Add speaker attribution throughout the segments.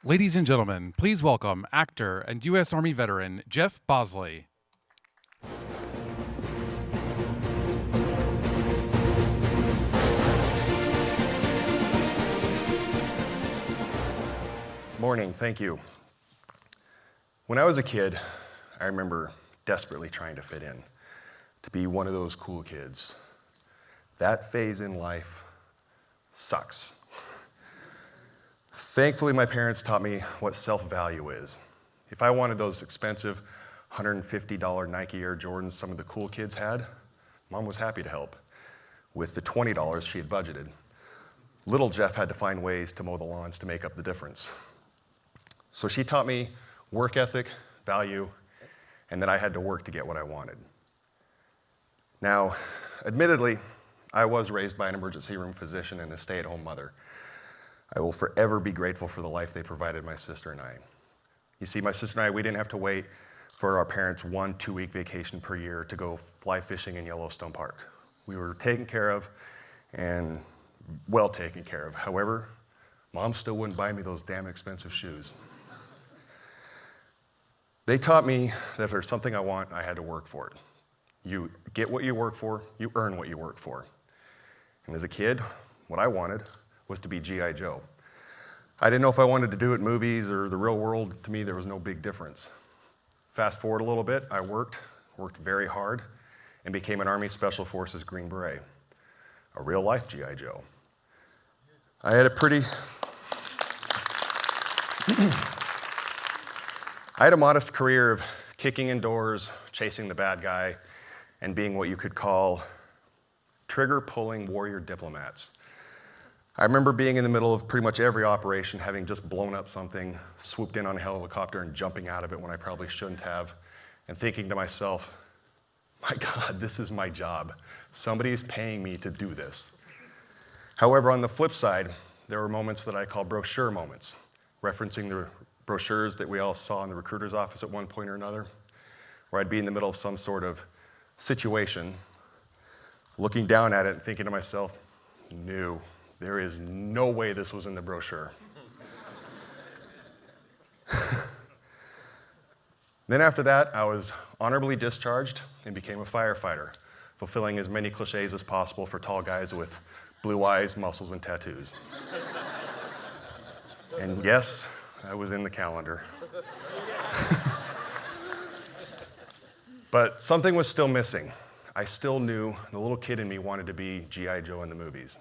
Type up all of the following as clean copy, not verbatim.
Speaker 1: Ladies and gentlemen, please welcome actor and U.S. Army veteran Jeff Bosley.
Speaker 2: Morning, thank you. When I was a kid, I remember desperately trying to fit in, to be one of those cool kids. That phase in life sucks. Thankfully, my parents taught me what self-value is. If I wanted those expensive $150 Nike Air Jordans some of the cool kids had, Mom was happy to help with the $20 she had budgeted. Little Jeff had to find ways to mow the lawns to make up the difference. So she taught me work ethic, value, and that I had to work to get what I wanted. Now, admittedly, I was raised by an emergency room physician and a stay-at-home mother. I will forever be grateful for the life they provided my sister and I. You see, my sister and I, we didn't have to wait for our parents' 1-2-week vacation per year to go fly fishing in Yellowstone Park. We were taken care of and well taken care of. However, Mom still wouldn't buy me those damn expensive shoes. They taught me that if there's something I want, I had to work for it. You get what you work for, you earn what you work for. And as a kid, what I wanted was to be G.I. Joe. I didn't know if I wanted to do it in movies or the real world. To me, there was no big difference. Fast forward a little bit, I worked very hard, and became an Army Special Forces Green Beret, a real-life G.I. Joe. I had a modest career of kicking in doors, chasing the bad guy, and being what you could call trigger-pulling warrior diplomats. I remember being in the middle of pretty much every operation, having just blown up something, swooped in on a helicopter and jumping out of it when I probably shouldn't have, and thinking to myself, my God, this is my job. Somebody is paying me to do this. However, on the flip side, there were moments that I call brochure moments, referencing the brochures that we all saw in the recruiter's office at one point or another, where I'd be in the middle of some sort of situation, looking down at it and thinking to myself, no, there is no way this was in the brochure. Then after that, I was honorably discharged and became a firefighter, fulfilling as many cliches as possible for tall guys with blue eyes, muscles, and tattoos. And yes, I was in the calendar. But something was still missing. I still knew the little kid in me wanted to be G.I. Joe in the movies.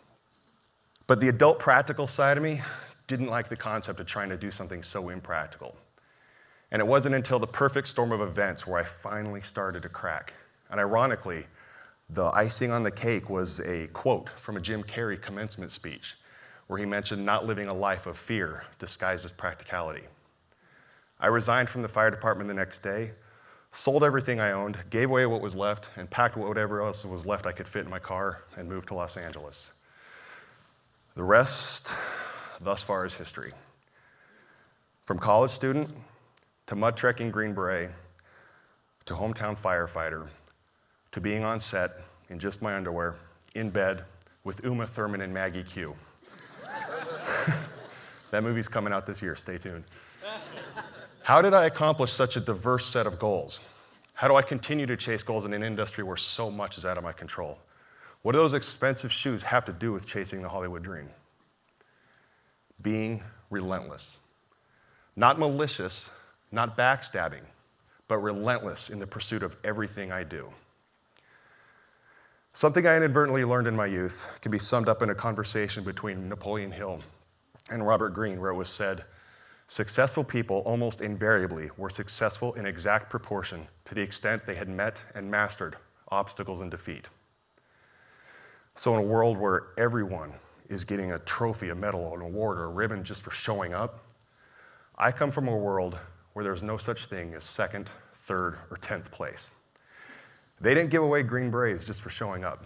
Speaker 2: But the adult practical side of me didn't like the concept of trying to do something so impractical. And it wasn't until the perfect storm of events where I finally started to crack. And ironically, the icing on the cake was a quote from a Jim Carrey commencement speech, where he mentioned not living a life of fear disguised as practicality. I resigned from the fire department the next day, sold everything I owned, gave away what was left, and packed whatever else was left I could fit in my car and moved to Los Angeles. The rest, thus far, is history. From college student, to mud trekking Green Beret, to hometown firefighter, to being on set in just my underwear, in bed, with Uma Thurman and Maggie Q. That movie's coming out this year, stay tuned. How did I accomplish such a diverse set of goals? How do I continue to chase goals in an industry where so much is out of my control? What do those expensive shoes have to do with chasing the Hollywood dream? Being relentless. Not malicious, not backstabbing, but relentless in the pursuit of everything I do. Something I inadvertently learned in my youth can be summed up in a conversation between Napoleon Hill and Robert Greene, where it was said, successful people almost invariably were successful in exact proportion to the extent they had met and mastered obstacles and defeat. So in a world where everyone is getting a trophy, a medal, an award, or a ribbon just for showing up, I come from a world where there's no such thing as second, third, or 10th place. They didn't give away Green Berets just for showing up.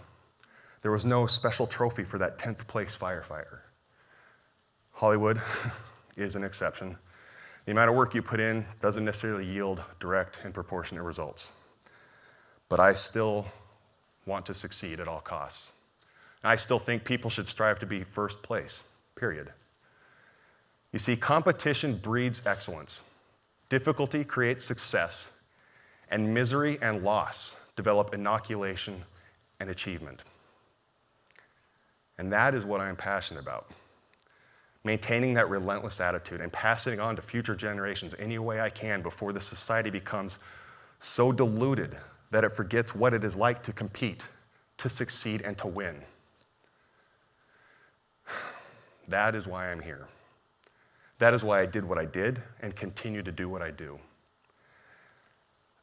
Speaker 2: There was no special trophy for that 10th place firefighter. Hollywood is an exception. The amount of work you put in doesn't necessarily yield direct and proportionate results. But I still want to succeed at all costs. I still think people should strive to be first place, period. You see, competition breeds excellence. Difficulty creates success, and misery and loss develop inoculation and achievement. And that is what I'm passionate about. Maintaining that relentless attitude and passing it on to future generations any way I can before the society becomes so diluted that it forgets what it is like to compete, to succeed, and to win. That is why I'm here. That is why I did what I did and continue to do what I do.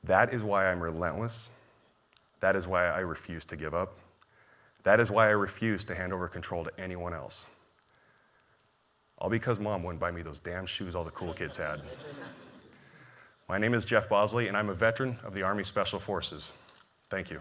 Speaker 2: That is why I'm relentless. That is why I refuse to give up. That is why I refuse to hand over control to anyone else. All because Mom wouldn't buy me those damn shoes all the cool kids had. My name is Jeff Bosley, and I'm a veteran of the Army Special Forces. Thank you.